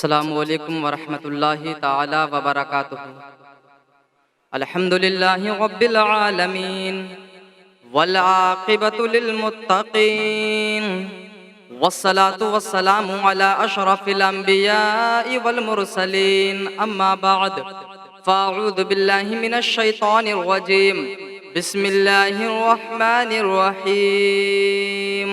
السلام علیکم ورحمۃ اللہ تعالی وبرکاتہ۔ الحمد للہ رب العالمین والعاقبۃ للمتقین والصلاة والسلام علی اشرف الانبیاء والمرسلین، اما بعد فاعوذ باللہ من الشیطان الرجیم، بسم اللہ الرحمن الرحیم۔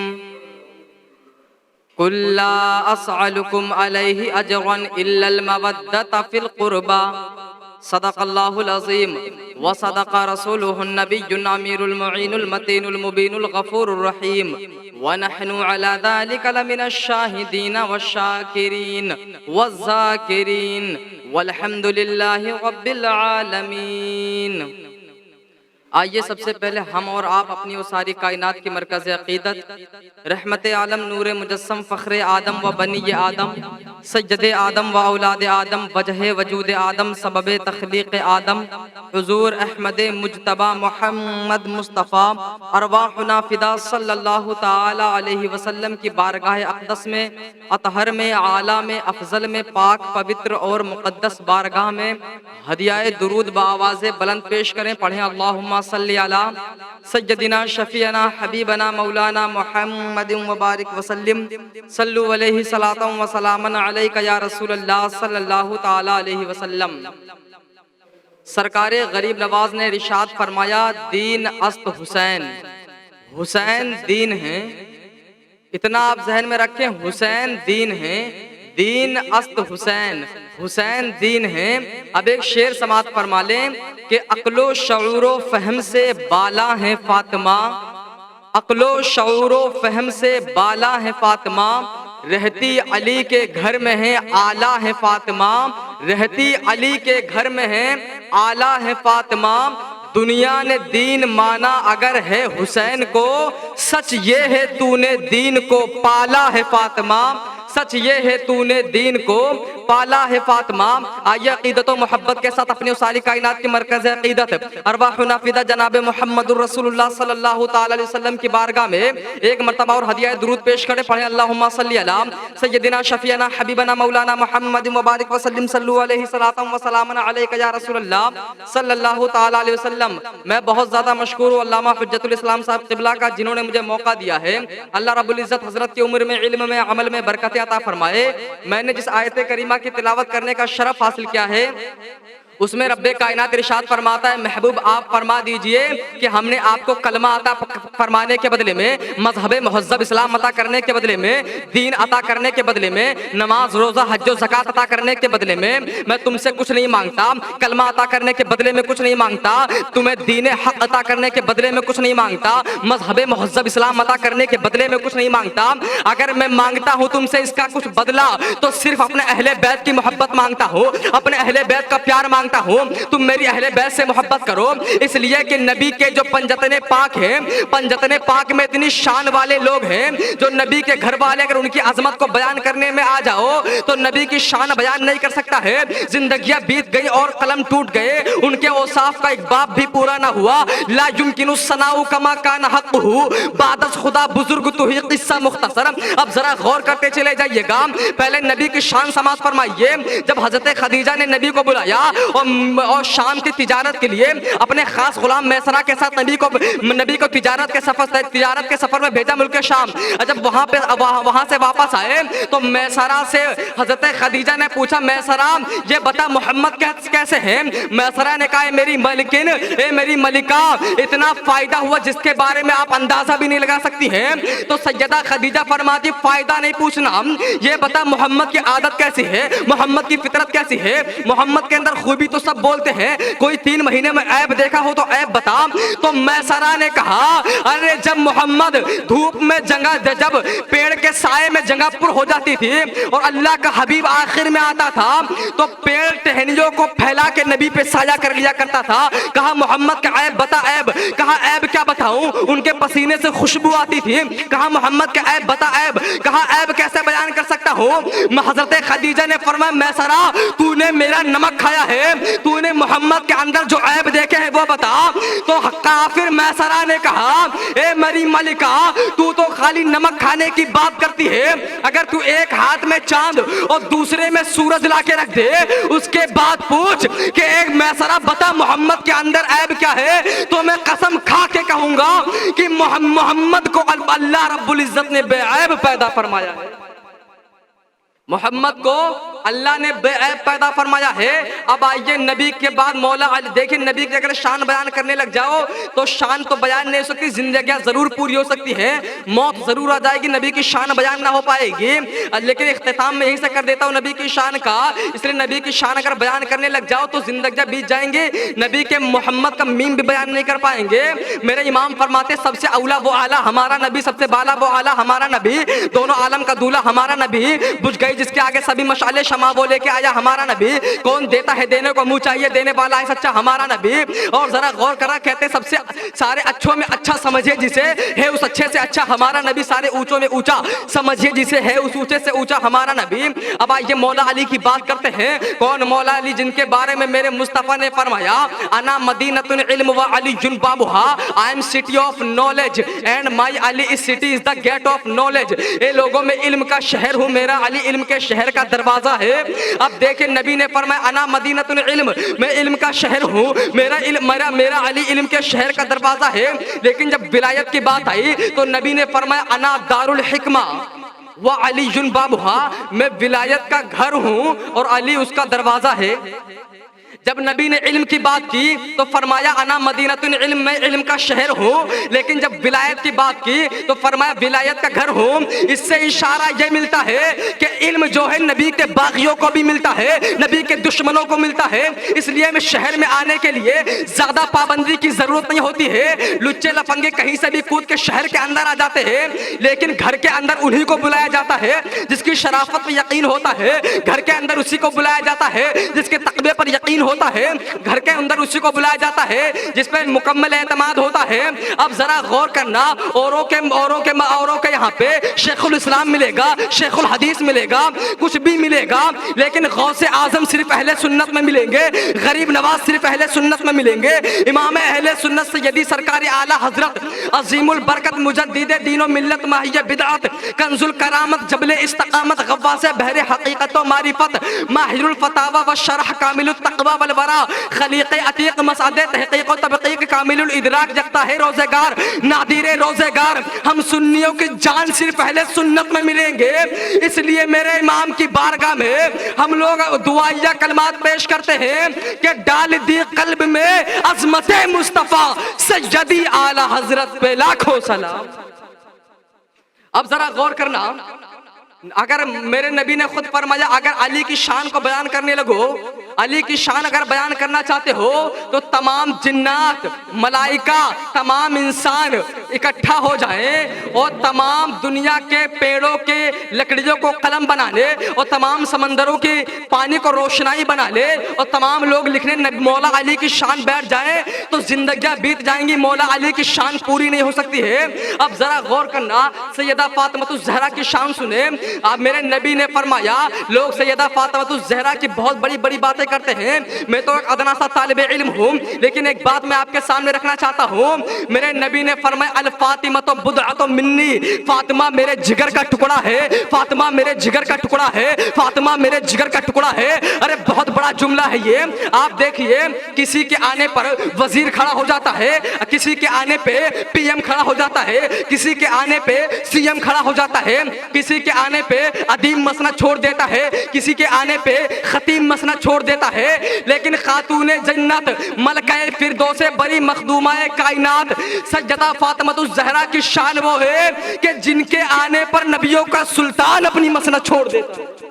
قل لا اسألكم علیہ اجرا الا المودۃ فی القربى، صدق اللہ العظیم وصدق رسولہ النبی الامیر المعین المتین المبین الغفور الرحیم، ونحن علی ذلک لمن الشاہدین والشاکرین والذاکرین والحمد للہ رب العالمین۔ آئیے سب سے پہلے ہم اور آپ اپنی و ساری کائنات کی مرکز عقیدت، رحمت عالم، نور مجسم، فخر آدم و بنی آدم، سید آدم و اولاد آدم، وجہ وجود آدم، سبب تخلیق آدم، حضور احمد مجتبی محمد مصطفیٰ، ارواحنا فدا صلی اللہ تعالی علیہ وسلم کی بارگاہ اقدس میں، اطہر میں، اعلیٰ میں، افضل میں، پاک پوتر اور مقدس بارگاہ میں ہدیہ درود بآواز بلند پیش کریں۔ پڑھیں اللہم صلی علی سیدنا شفیعنا حبیبنا مولانا محمد مبارک وسلم، صلو علیہ صلاۃ و سلاما علیک یا رسول اللہ صلی اللہ تعالی علیہ وسلم۔ سرکار غریب نواز نے ارشاد فرمایا، دین است حسین، حسین دین ہے۔ اتنا آپ ذہن میں رکھیں، حسین دین ہے، دین است حسین، حسین دین ہے۔ اب ایک شعر سماعت فرما لیں کہ عقل و شعور و فہم سے بالا ہے فاطمہ، عقل و شعور و فہم سے بالا ہے فاطمہ، رہتی علی کے گھر میں ہے اعلیٰ ہے فاطمہ، رہتی علی کے گھر میں ہے اعلیٰ ہے فاطمہ، دنیا نے دین مانا اگر ہے حسین کو، سچ یہ ہے تو نے دین کو پالا ہے فاطمہ، سچ یہ ہے تو نے دین کو پالا ہے فاطمہ۔ آئیے عقیدت و محبت کے ساتھ اپنی ساری کائنات کی مرکز عقیدت ارواحنا فدا جناب محمد الرسول اللہ صلی اللہ تعالی علیہ وسلم کی بارگاہ میں ایک مرتبہ اور ہدیہ درود پیش کریں۔ پڑھیں اللہم صلی علی سیدنا شفیعنا حبیبنا مولانا محمد مبارک وسلم، صلو علیہ صلاۃ و سلاما علیک یا رسول اللہ صلی اللہ تعالی علیہ وسلم۔ میں بہت زیادہ مشکور ہوں علامہ حجت الاسلام صاحب قبلہ کا، جنہوں نے مجھے موقع دیا ہے۔ اللہ رب العزت حضرت کی عمر میں، علم میں، عمل میں برکت عطا فرمائے۔ میں نے جس آیت کریمہ کی تلاوت کرنے کا شرف حاصل کیا ہے، اس میں رب کائنات ارشاد فرماتا ہے، محبوب آپ فرما دیجئے کہ ہم نے آپ کو کلمہ عطا فرمانے کے بدلے میں، مذہب مہذب اسلام عطا کرنے کے بدلے میں، دین عطا کرنے کے بدلے میں، نماز روزہ حج و زکوٰۃ عطا کرنے کے بدلے میں میں تم سے کچھ نہیں مانگتا، کلمہ عطا کرنے کے بدلے میں کچھ نہیں مانگتا، تمہیں دین حق عطا کرنے کے بدلے میں کچھ نہیں مانگتا، مذہب مہذب اسلام عطا کرنے کے بدلے میں کچھ نہیں مانگتا۔ اگر میں مانگتا ہوں تم سے اس کا کچھ بدلہ، تو صرف اپنے اہل بیت کی محبت مانگتا ہوں، اپنے اہل بیت کا پیار مانگتا ہوں۔ تم میری اہل بیت سے محبت کرو، اس لیے کہ نبی کے جو پنجتن پاک ہیں، پنجتن پاک میں اتنی شان والے لوگ ہیں جو نبی کے گھر والے اگر ان کی عظمت کو بیان کرنے میں آ جاؤ تو نبی کی شان بیان نہیں کر سکتا ہے۔ زندگیاں بیت گئی اور قلم ٹوٹ گئے، ان کے اوصاف کا ایک باب بھی پورا نہ ہوا۔ لا یمکن الثناء کما کان حقہ، بعد از خدا بزرگ تو ہی قصہ مختصر۔ اب ذرا غور کرتے چلے جائیے گا، پہلے نبی کی شان سماعت فرمائیے۔ جب حضرت خدیجہ نے نبی کو بلایا اور شام کی تجارت کے لیے اپنے خاص غلام میسرہ کے ساتھ نبی کو تجارت کے سفر میں بھیجا ملک شام، جب وہاں سے واپس آئے تو میسرہ سے حضرت خدیجہ نے پوچھا، میسرہ یہ بتا محمد کیسے ہیں؟ میسرہ نے کہا، اے میری ملکن، اے میری ملکہ، اتنا فائدہ ہوا جس کے بارے میں آپ اندازہ بھی نہیں لگا سکتی ہیں۔ تو سیدہ خدیجہ فرماتی، فائدہ نہیں پوچھنا، یہ بتا محمد کی عادت کیسی ہے، محمد کی فطرت کیسی ہے، محمد کے اندر خوبی تو سب بولتے ہیں، کوئی 3 مہینے میں عیب دیکھا ہو تو عیب بتا۔ تو میسرہ نے کہا، ارے جب محمد دھوپ میں جب پیڑ کے سائے میں جگہ پر ہو جاتی تھی اور اللہ کا حبیب آخر میں آتا تھا تو پیڑ ٹہنیوں کو پھیلا کے نبی پہ سایہ کر لیا کرتا تھا۔ کہا محمد کا عیب بتا، عیب۔ کہا عیب کیا بتاؤں، ان کے پسینے سے خوشبو آتی تھی۔ کہا محمد کا عیب بتا، عیب۔ کہا عیب کیسے بیان کر سکتا ہوں۔ حضرت خدیجہ نے فرمایا، میسرہ تو نے میرا نمک کھایا ہے، ہے تو نے محمد کے اندر جو عیب دیکھے ہیں وہ بتا۔ تو کافر میسرہ نے کہا اے میری ملکہ تو خالی نمک کھانے کی بات کرتی ہے، اگر تو ایک ہاتھ میں چاند اور دوسرے میں سورج لا کے رکھ دے اس کے بعد پوچھ کہ ایک میسرہ بتا محمد کے اندر عیب کیا ہے، تو میں قسم کھا کے کہوں گا کہ محمد کو اللہ رب العزت نے بے عیب پیدا فرمایا ہے، محمد کو اللہ نے بے عیب پیدا فرمایا ہے۔ اب آئیے نبی کے بعد مولا علی، دیکھیں نبی کی اگر شان بیان کرنے لگ جاؤ تو شان تو بیان نہیں ہو سکتی، زندگیاں ضرور پوری ہو سکتی ہیں، موت ضرور آ جائے گی، نبی کی شان بیان نہ ہو پائے گی، لیکن اختتام میں یہیں سے کر دیتا ہوں نبی کی شان کا۔ اس لیے نبی کی شان اگر بیان کرنے لگ جاؤ تو زندگیاں بیت جائیں گے، نبی کے محمد کا میم بھی بیان نہیں کر پائیں گے۔ میرے امام فرماتے سب سے اولا وہ اعلیٰ ہمارا نبی، سب سے بالا وہ اعلیٰ ہمارا نبی، دونوں عالم کا دولہ ہمارا نبی، بجھ گئی جس کے آگے سبھی مشعلے شمع وہ لے کے آیا ہمارا نبی، کون دیتا ہے دینے کو منہ چاہیے دینے والا ہے سچا ہمارا نبی۔ اور ذرا غور کرا کہتے سب سے سارے اچھوں میں اچھا سمجھے جسے ہے اس اچھے سے اچھا ہمارا نبی، سارے اونچوں میں اونچا سمجھے جسے ہے اس اونچے سے اونچا ہمارا نبی۔ اب آئیے مولا علی کی بات کرتے ہیں، کون مولا علی جن کے بارے میں میرے مصطفیٰ نے فرمایا انا مدینۃ العلم و علی بابها، I am city of knowledge and my Ali is city is the gate of knowledge، اے لوگوں میں علم کا شہر ہوں، میرا علی علم کے شہر کا دروازہ ہے۔ اب دیکھیں نبی نے فرمایا انا مدینۃ العلم، میں علم کا شہر ہوں، میرا علی علم کے شہر کا دروازہ ہے۔ لیکن جب ولایت کی بات آئی تو نبی نے فرمایا انا دار الحکمہ وعلی بابها، میں ولایت کا گھر ہوں اور علی اس کا دروازہ ہے۔ جب نبی نے علم کی بات کی تو فرمایا انا مدینۃ العلم، میں علم کا شہر ہوں، لیکن جب ولایت کی بات کی تو فرمایا ولایت کا گھر ہوں۔ اس سے اشارہ یہ ملتا ہے کہ علم جو ہے نبی کے باغیوں کو بھی ملتا ہے، نبی کے دشمنوں کو ملتا ہے، اس لیے میں شہر میں آنے کے لیے زیادہ پابندی کی ضرورت نہیں ہوتی ہے، لچے لفنگے کہیں سے بھی کود کے شہر کے اندر آ جاتے ہیں، لیکن گھر کے اندر انہی کو بلایا جاتا ہے جس کی شرافت پر یقین ہوتا ہے، گھر کے اندر اسی کو بلایا جاتا ہے جس کے تقوی پر یقین ہوتا ہے، گھر کے اندر اسی کو بلایا جاتا ہے جس پہ مکمل اعتماد ہوتا ہے۔ اب ذرا غور کرنا، اوروں کے یہاں پہ شیخ الاسلام ملے گا، شیخ الحدیث ملے گا، کچھ بھی ملے گا، لیکن غوث اعظم صرف اہل سنت میں ملیں گے، غریب نواز صرف اہل سنت میں ملیں گے، امام اہل سنت سیدی سرکار اعلیٰ حضرت عظیم البرکت مجدد دین و ملت ماہی بدعت کنز الکرامت جبل استقامت غواث بحر حقیقت و معرفت ماہر الفتاوی و شرح کامل التقوی والورا خلیق عتیق مسعد تحقیق و تبقیق کامل الادراک جگتا ہے روزگار نادیر روزگار، ہم سنیوں کی جان صرف اہل سنت میں ملیں گے۔ اس لیے میرے امام کی بارگاہ میں ہم لوگ دعائیہ کلمات پیش کرتے ہیں کہ ڈال دی قلب میں عظمت مصطفیٰ سیدی اعلیٰ حضرت پہ لاکھوں سلام۔ اب ذرا غور کرنا، اگر میرے نبی نے خود فرمایا اگر علی کی شان کو بیان کرنے لگو، علی کی شان اگر بیان کرنا چاہتے ہو تو تمام جنات ملائکہ تمام انسان اکٹھا ہو جائیں اور تمام دنیا کے پیڑوں کے لکڑیوں کو قلم بنا لے اور تمام سمندروں کی پانی کو روشنائی بنا لے اور تمام لوگ لکھنے مولا علی کی شان بیٹھ جائیں تو زندگیاں بیت جائیں گی، مولا علی کی شان پوری نہیں ہو سکتی ہے۔ اب ذرا غور کرنا، سیدہ فاطمہ الزہرا کی شان سنیں۔ اب میرے نبی نے فرمایا لوگ سیدہ فاطمہ الزہرا کی بہت بڑی بڑی باتیں کرتے ہیں، میں تو ایک ادنا سا طالب علم ہوں، لیکن ایک بات میں آپ کے سامنے رکھنا چاہتا ہوں۔ میرے نبی نے فرمایا الفاطمہ بضعۃ منی، فاطمہ میرے جگر کا ٹکڑا ہے، فاطمہ میرے جگر کا ٹکڑا ہے، فاطمہ میرے جگر کا ٹکڑا ہے۔ ارے بہت بڑا جملہ ہے یہ، آپ دیکھیے کسی کے آنے پر وزیر کھڑا ہو جاتا ہے، کسی کے آنے پہ پی ایم کھڑا ہو جاتا ہے، کسی کے آنے پہ سی ایم کھڑا ہو جاتا ہے، کسی کے آنے پہ ادیم مسند چھوڑ دیتا ہے، کسی کے آنے پہ ختیم مسند چھوڑ دیتا ہے، لیکن خاتون جنت ملکہ فردوس بری مخدومہ کائنات سیدہ فاطمہ الزہرا کی شان وہ ہے کہ جن کے آنے پر نبیوں کا سلطان اپنی مسند چھوڑ دیتا ہے،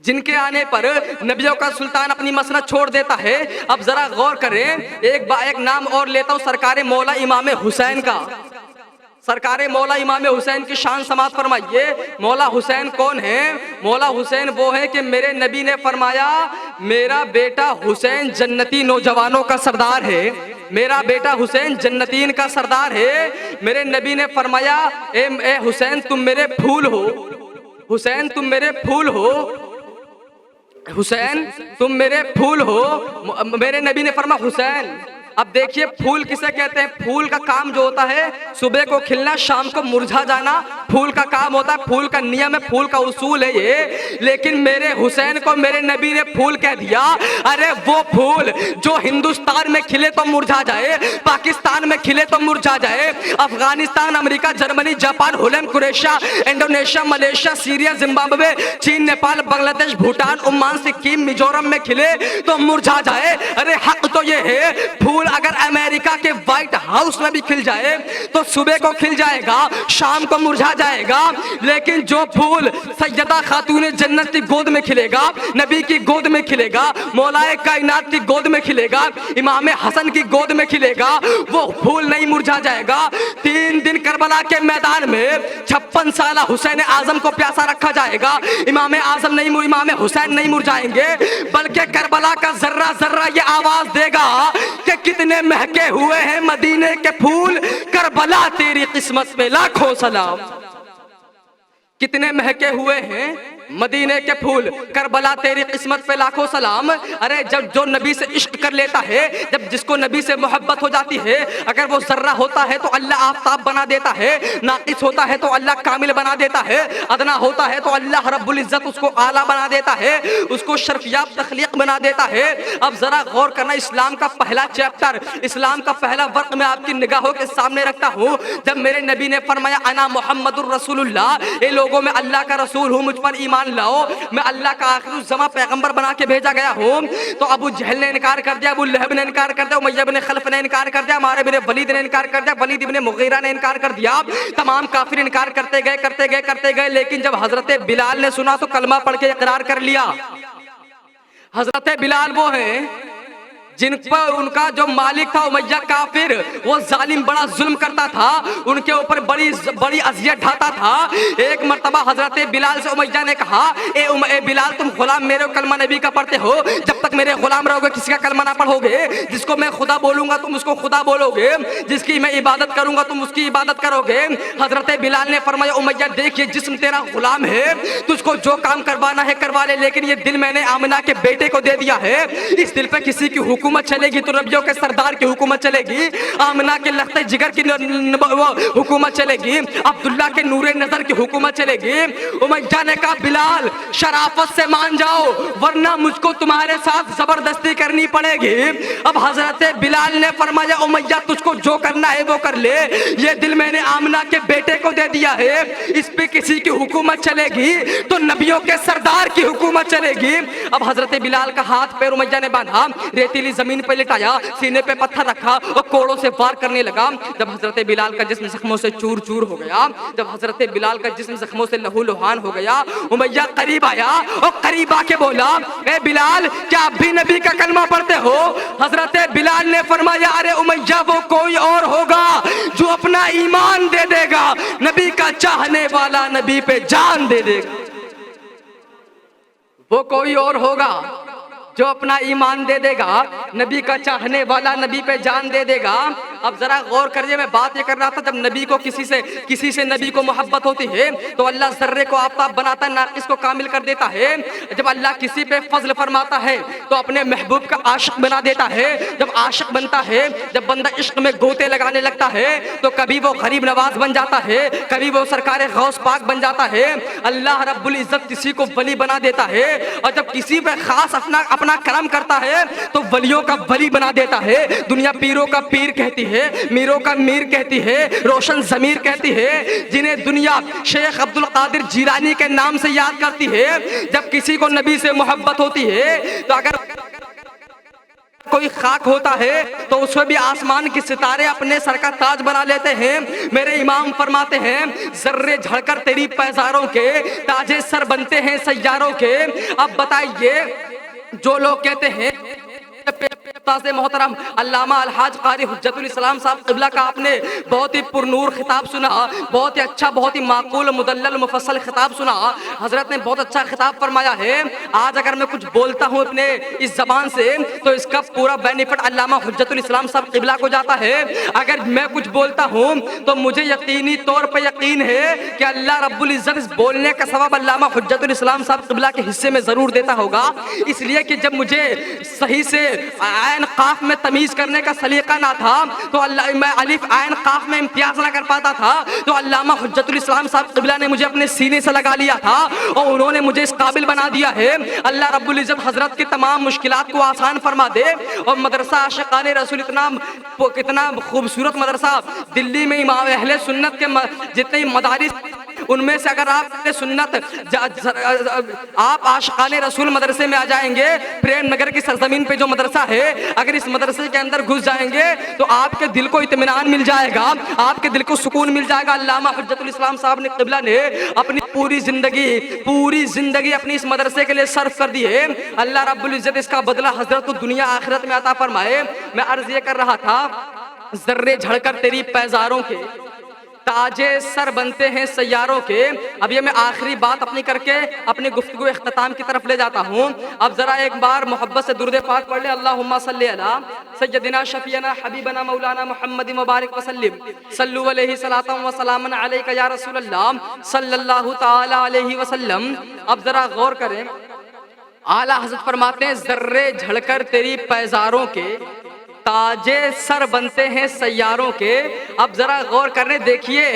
جن کے آنے پر نبیوں کا سلطان اپنی مسند چھوڑ دیتا ہے۔ اب ذرا غور کریں، ایک نام اور لیتا ہوں سرکار مولا امام حسین کا، سرکار مولا امام حسین کی شان سماعت فرمائیے۔ مولا حسین کون ہے؟ مولا حسین وہ ہے کہ میرے نبی نے فرمایا میرا بیٹا حسین جنتی نوجوانوں کا سردار ہے، میرا بیٹا حسین جنتین کا سردار ہے۔ میرے نبی نے فرمایا اے حسین تم میرے پھول ہو، حسین تم میرے پھول ہو، حسین تم میرے پھول ہو. میرے نبی نے فرمایا حسین. اب دیکھیے پھول کسے کہتے ہیں؟ پھول کا کام جو ہوتا ہے صبح کو کھلنا شام کو مرجھا جانا پھول کا کام ہوتا ہے, پھول کا نیم ہے, پھول کا اصول ہے یہ. لیکن میرے حسین کو میرے نبی نے پھول کہہ دیا. ارے وہ پھول جو ہندوستان میں کھلے تو مرجھا جائے, پاکستان میں کھلے تو مرجھا جائے, افغانستان, امریکہ, جرمنی, جاپان, ہولینڈ, کروشیا, انڈونیشیا, ملیشیا, سیریا, زمبابوے, چین, نیپال, بنگلہ دیش, بھوٹان, عمان, سکم, میزورم میں کھلے تو مرجھا جائے. ارے حق تو یہ ہے پھول اگر امریکہ کے وائٹ ہاؤس میں بھی کھل جائے تو صبح کو کھل جائے گا شام کو مرجھا جائے گا. لیکن جو پھول سیدہ خاتون جنت کی گود میں کھلے گا, نبی کی گود میں کھلے گا, مولائے کائنات کی گود میں کھلے گا, امام حسن کی گود میں کھلے گا, وہ پھول نہیں مرجھا جائے گا. 3 دن کربلا کے میدان میں 56 سالہ حسین اعظم کو پیاسا رکھا جائے گا. امام حسین نہیں مرجھائیں گے, بلکہ کربلا کا ذرہ ذرہ یہ آواز دے گا کہ کتنے مہکے ہوئے ہیں مدینے کے پھول, کربلا تیری قسمت میں لاکھوں سلام. کتنے مہکے ہوئے ہیں مدینے کے پھول, کربلا تیری قسمت پہ لاکھوں سلام. ارے جب جو نبی سے عشق کر لیتا ہے, جب جس کو نبی سے محبت ہو جاتی ہے, اگر وہ ذرہ ہوتا ہے تو اللہ آفتاب بنا دیتا ہے, ناقص ہوتا ہے تو اللہ کامل بنا دیتا ہے, ادنا ہوتا ہے تو اللہ رب العزت اس کو اعلیٰ بنا دیتا ہے, اس کو شرفیاب تخلیق بنا دیتا ہے. اب ذرا غور کرنا, اسلام کا پہلا چیپٹر, اسلام کا پہلا ورق میں آپ کی نگاہوں کے سامنے رکھتا ہوں. جب میرے نبی نے فرمایا انا محمد الرسول اللہ, اے لوگوں میں اللہ کا رسول ہوں, مجھ پر ایمان لاؤ, میں اللہ کا آخر الزماں پیغمبر بنا کے بھیجا گیا ہوں. تو ابو جہل نے انکار کر دیا, ابو لہب نے انکار کر دیا, امیہ بن خلف نے انکار کر دیا, عمار بن ولید نے انکار کر دیا, ولید بن مغیرہ نے انکار کر دیا. تمام کافر انکار کرتے گئے. لیکن جب حضرت بلال نے سنا تو کلمہ پڑھ کے اقرار کر لیا. حضرت بلال وہ ہیں جن پر ان کا جو مالک تھا امیہ کافر, وہ ظالم بڑا ظلم کرتا تھا, ان کے اوپر بڑی اذیت ڈھاتا تھا. ایک مرتبہ حضرت بلال سے امیہ نے کہا اے بلال, تم غلام میرے کلمہ نبی کا پڑھتے ہو, جب تک میرے غلام رہو گے کسی کا کلمہ نہ پڑھو گے. جس کو میں خدا بولوں گا تم اس کو خدا بولو گے, جس کی میں عبادت کروں گا تم اس کی عبادت کرو گے. حضرت بلال نے فرمایا امیہ دیکھ یہ جسم تیرا غلام ہے, تجھ کو جو کام کروانا ہے کروا لے, لیکن یہ دل میں نے آمنہ کے بیٹے کو دے دیا ہے, اس دل پہ کسی کی حکومت چلے گی تو نبیوں کے سردار کی حکومت چلے گی, آمنہ کے لخت جگر کی حکومت چلے گی, عبداللہ کے نور نظر کی حکومت چلے گی. امیہ نے کہا بلال شرافت سے مان جاؤ ورنہ مجھ کو تمہارے ساتھ زبردستی کرنی پڑے گی. اب حضرت بلال نے فرمایا امیہ تجھ کو جو کرنا ہے وہ کر لے, یہ دل میں نے آمنہ کے بیٹے کو دے دیا ہے, اس پہ کسی کی حکومت چلے گی تو نبیوں کے سردار کی حکومت چلے گی. اب حضرت بلال کا ہاتھ پیر امیہ نے باندھا, ریتیلی زمین پہ لٹایا, سینے پہ پتھر رکھا اور کوڑوں سے وار کرنے لگا. جب حضرت بلال کا جسم زخموں سے چور چور ہو گیا, جب حضرت بلال کا جسم زخموں سے لہو لہان ہو گیا, امیہ قریب آیا اور قریب آ کے بولا اے بلال کیا آپ بھی نبی کا کلمہ پڑھتے ہو؟ حضرت بلال نے فرمایا ارے امیہ وہ کوئی اور ہوگا جو اپنا ایمان دے دے گا, نبی کا چاہنے والا نبی پہ جان دے دے گا. وہ کوئی اور ہوگا جو اپنا ایمان دے دے گا, نبی کا چاہنے والا نبی پہ جان دے دے گا. اب ذرا غور کریے, میں بات یہ کر رہا تھا جب نبی کو کسی سے نبی کو محبت ہوتی ہے تو اللہ ذرے کو آفتاب بناتا ہے, ناقص کو کامل کر دیتا ہے. جب اللہ کسی پہ فضل فرماتا ہے تو اپنے محبوب کا عاشق بنا دیتا ہے. جب عاشق بنتا ہے, جب بندہ عشق میں گوتے لگانے لگتا ہے تو کبھی وہ غریب نواز بن جاتا ہے, کبھی وہ سرکار غوث پاک بن جاتا ہے. اللہ رب العزت کسی کو ولی بنا دیتا ہے, اور جب کسی پہ خاص اپنا کرم کرتا ہے تو ولیوں کا ولی بنا دیتا ہے. دنیا پیروں کا پیر کہتی ہے, میروں کا میر کہتی ہے, روشن ضمیر کہتی ہے, جنہیں دنیا شیخ عبد القادر جیلانی کے نام سے یاد کرتی ہے. جب کسی کو نبی سے محبت ہوتی ہے تو اگر کوئی خاک ہوتا ہے تو اس میں بھی آسمان کی ستارے اپنے سر کا تاج بنا لیتے ہیں. میرے امام فرماتے ہیں ذرے جھڑ کر تیری پیزاروں کے تاجے سر بنتے ہیں سیاروں کے. اب بتائیے جو لوگ کہتے ہیں استاد محترم علامہ الحاج قاری حجت الاسلام صاحب قبلہ کا آپ نے بہت ہی پرنور خطاب سنا، بہت ہی اچھا، بہت ہی معقول مدلل مفصل خطاب سنا۔ حضرت نے بہت اچھا خطاب فرمایا ہے۔ آج اگر میں کچھ بولتا ہوں اپنے اس زبان سے تو اس کا پورا بینیفٹ علامہ حجت الاسلام صاحب قبلہ کو جاتا ہے۔ اگر میں کچھ بولتا ہوں تو مجھے یقینی طور پر یقین ہے کہ اللہ رب العزت اس بولنے کا ثواب علامہ حجت الاسلام صاحب قبلہ کے حصے میں ضرور دیتا ہوگا، اس لیے کہ جب مجھے صحیح سے عین قاف میں تمیز کرنے کا سلیقہ نہ تھا تو میں الف عین قاف میں امتیاز نہ کر پاتا تھا، تو علامہ حجت الاسلام صاحب قبلہ نے مجھے اپنے سینے سے لگا لیا تھا اور انہوں نے مجھے اس قابل بنا دیا ہے۔ اللہ رب العزت حضرت کی تمام مشکلات کو آسان فرما دے۔ اور مدرسہ عاشقان رسول اتنا خوبصورت مدرسہ دلی میں امام اہل سنت کے جتنے مدارس، ان میں سے اگر آپ سنت آپ عاشقان رسول مدرسے میں آ جائیں گے، پریم نگر کی سرزمین پہ جو مدرسہ ہے، اگر اس مدرسے کے اندر گھس جائیں گے تو آپ کے دل کو اطمینان مل جائے گا، آپ کے دل کو سکون مل جائے گا۔ علامہ حجت الاسلام صاحب نے قبلہ نے اپنی پوری زندگی اپنی اس مدرسے کے لیے صرف کر دی ہے۔ اللہ رب العزت اس کا بدلہ حضرت کو دنیا آخرت میں عطا فرمائے۔ میں عرض یہ کر رہا تھا، ذرے جھڑ کر تیری پیزاروں کے تاجے سر بنتے ہیں سیاروں کے۔ اب یہ میں آخری بات اپنی کر کے اپنی گفتگو اختتام کی طرف لے جاتا ہوں۔ اب ذرا ایک بار محبت سے درود پاک پڑھ لیں، اللہم صلی علی سیدنا شفیعنا حبیبنا مولانا محمد مبارک وسلم، صلو علیہ صلاۃ و سلام علیک یا رسول اللہ صلی اللہ تعالی علیہ وسلم۔ اب ذرا غور کریں، اعلیٰ حضرت فرماتے ہیں ذرے جھڑ کر تیری پیزاروں کے تاجے سر بنتے ہیں سیاروں کے۔ اب ذرا غور کرنے دیکھیے،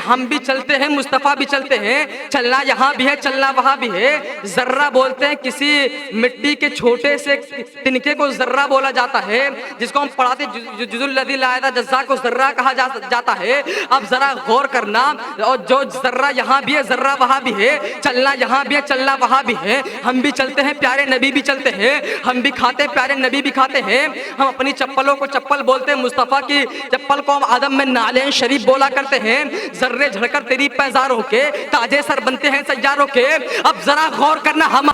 ہم بھی چلتے ہیں، مصطفیٰ بھی چلتے ہیں، چلنا یہاں بھی ہے، چلنا وہاں بھی ہے۔ ذرہ بولتے ہیں کسی مٹی کے چھوٹے سے تنکے کو ذرہ بولا جاتا ہے، جس کو ہم پڑھاتے جز الذی لا یعد جزا کو ذرہ کہا جاتا ہے۔ اب ذرا غور کرنا، اور جو ذرہ یہاں بھی ہے، ذرہ وہاں بھی ہے، چلنا یہاں بھی ہے، چلنا وہاں بھی ہے۔ ہم بھی چلتے ہیں، پیارے نبی بھی چلتے ہیں، ہم بھی کھاتے ہیں، پیارے نبی بھی کھاتے ہیں۔ ہم اپنی چپلوں کو چپل بولتے ہیں، مصطفیٰ کی چپل کو ہم آدم میں نعلین شریف بولا کرتے ہیں۔ ذرے جھڑ کر تیری پیزاروں کے تاجے سر بنتے ہیں سیاروں کے۔ اب ذرا غور کرنا، ہم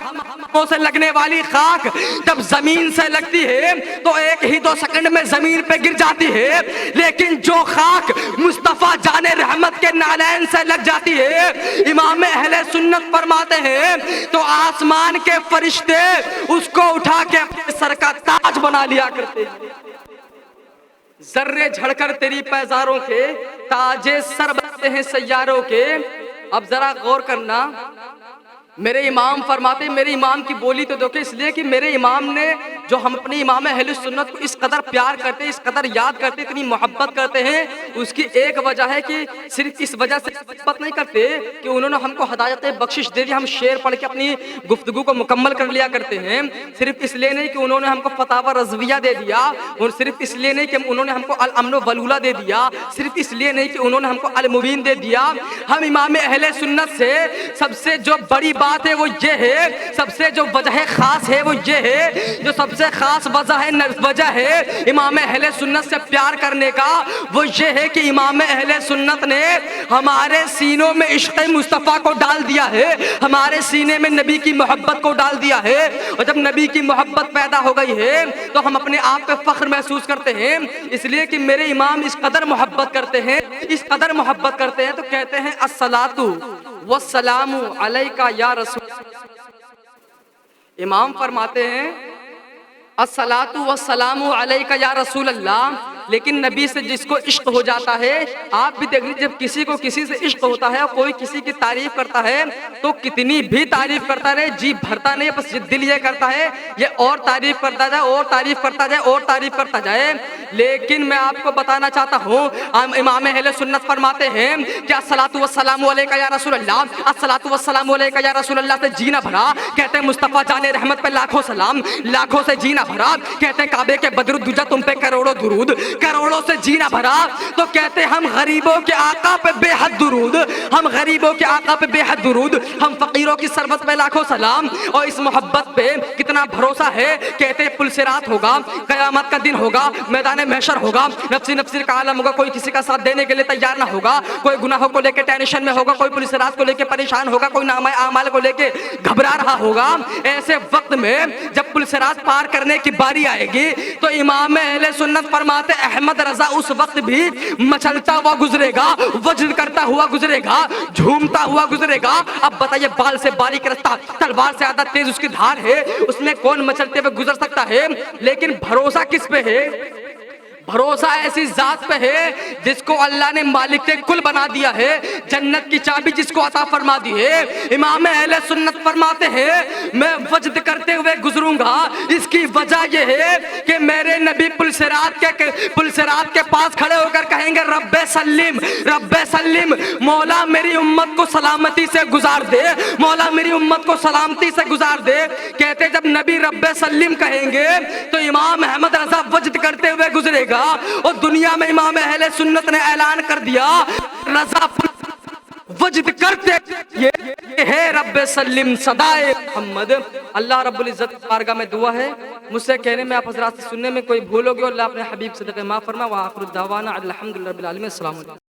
سے لگنے والی خاک جب زمین سے لگتی ہے تو 1-2 سیکنڈ میں زمین پہ گر جاتی ہے، لیکن جو خاک مصطفیٰ جان رحمت کے نعلین سے لگ جاتی ہے، امام اہل سنت فرماتے ہیں تو آسمان کے فرشتے اس کو اٹھا کے اپنے سر کا تاج بنا لیا کرتے ہیں۔ ذرے جھڑ کر تیری پیزاروں کے تاجے سر بنتے ہیں سیاروں کے۔ اب ذرا غور کرنا، میرے امام فرماتے ہیں، میرے امام کی بولی تو دیکھیں، اس لیے کہ میرے امام نے جو ہم اپنے امام اہل سنت کو اس قدر پیار کرتے ہیں، اس قدر یاد کرتے ہیں، اتنی محبت کرتے ہیں، اس کی ایک وجہ ہے کہ صرف اس وجہ سے محبت نہیں کرتے کہ انہوں نے ہم کو ہدایت بخشش دے دی، ہم شعر پڑھ کے اپنی گفتگو کو مکمل کر لیا کرتے ہیں۔ صرف اس لیے نہیں کہ انہوں نے ہم کو فتاوی رضویہ دے دیا، اور صرف اس لیے نہیں کہ انہوں نے ہم کو الامن ولولہ دے دیا، صرف اس لیے نہیں کہ انہوں نے ہم کو المبین دے دیا۔ ہم امام اہل سنت سے سب سے جو بڑی بات ہے وہ یہ ہے، سب سے جو وجہ خاص ہے وہ یہ ہے، جو سب سے خاص وجہ ہے امام اہل سنت سے پیار کرنے کا، وہ یہ ہے کہ امام اہل سنت نے ہمارے سینوں میں عشق مصطفیٰ کو ڈال دیا ہے، ہمارے سینے میں نبی کی محبت کو ڈال دیا ہے۔ اور جب نبی کی محبت پیدا ہو گئی ہے تو ہم اپنے آپ پہ فخر محسوس کرتے ہیں، اس لیے کہ میرے امام اس قدر محبت کرتے ہیں، اس قدر محبت کرتے ہیں تو کہتے ہیں الصلاۃ والسلام علیک یا رسول۔ امام فرماتے ہیں الصلاۃ والسلام علیک یا رسول اللہ، لیکن نبی سے جس کو عشق ہو جاتا ہے، آپ بھی دیکھ لیجیے جب کسی کو کسی سے عشق ہوتا ہے اور کوئی کسی کی تعریف کرتا ہے تو کتنی بھی تعریف کرتا رہے، جی بھرتا نہیں، بس دل یہ کرتا ہے یہ اور تعریف کرتا جائے، اور تعریف کرتا جائے، اور تعریف کرتا جائے۔ لیکن میں آپ کو بتانا چاہتا ہوں، امام اہل سنت فرماتے ہیں کہ الصلاۃ والسلام علیک یا رسول اللہ، الصلاۃ والسلام علیک یا رسول اللہ سے جینا بھرا، کہتے ہیں مصطفیٰ جان رحمت پہ لاکھوں سلام، لاکھوں سے جینا بھرا، کہتے ہیں کعبے کے بدر الدجا تم پہ کروڑوں درود، کروڑوں سے جینا بھرا تو کہتے ہم غریبوں کے آقا پہ بے حد درود، ہم غریبوں کے آقا پہ بے حد درود، ہم فقیروں کی سربت پہ لاکھوں سلام۔ اور اس محبت پہ کتنا بھروسہ ہے، کہتے پل صراط ہوگا، قیامت کا دن ہوگا، میدان محشر ہوگا، نفسی نفسی کا عالم ہوگا، کوئی کسی کا ساتھ دینے کے لیے تیار نہ ہوگا، کوئی گناہوں کو لے کے ٹینشن میں ہوگا، کوئی پل صراط کو لے کے پریشان ہوگا، کوئی نامہ اعمال کو لے کے گھبرا رہا ہوگا۔ ایسے وقت میں جب پل صراط پار کرنے کی باری آئے گی تو امام اہل سنت فرماتے احمد رضا اس وقت بھی مچلتا ہوا گزرے گا، وجد کرتا ہوا گزرے گا، جھومتا ہوا گزرے گا۔ اب بتائیے بال سے باریک رستہ، تلوار سے زیادہ تیز اس کی دھار ہے، اس میں کون مچلتے ہوئے گزر سکتا ہے؟ لیکن بھروسہ کس پہ ہے؟ بھروسہ ایسی ذات پہ ہے جس کو اللہ نے مالک کل بنا دیا ہے، جنت کی چابی جس کو عطا فرما دی ہے۔ امام اہل سنت فرماتے ہیں میں وجد کرتے ہوئے گزروں گا، اس کی وجہ یہ ہے کہ میرے نبی پل صراط کے پاس کھڑے ہو کر کہیں گے رب سلم رب سلم، مولا میری امت کو سلامتی سے گزار دے، مولا میری امت کو سلامتی سے گزار دے۔ کہتے جب نبی رب سلم کہیں گے تو امام احمد رضا وجد کرتے ہوئے گزرے گا، اور دنیا میں امام اہل سنت نے اعلان کر دیا رضا وجد کرتے یہ ہے رب سلم صدائے محمد۔ اللہ رب العزت کی بارگاہ میں دعا ہے مجھ سے کہنے میں، آپ حضرات سے سننے میں کوئی بھول ہوگی، اور اللہ اپنے حبیب صدقے معاف فرما۔ وآخر الدعوانا الحمدللہ رب العالمین۔ السلام علیکم۔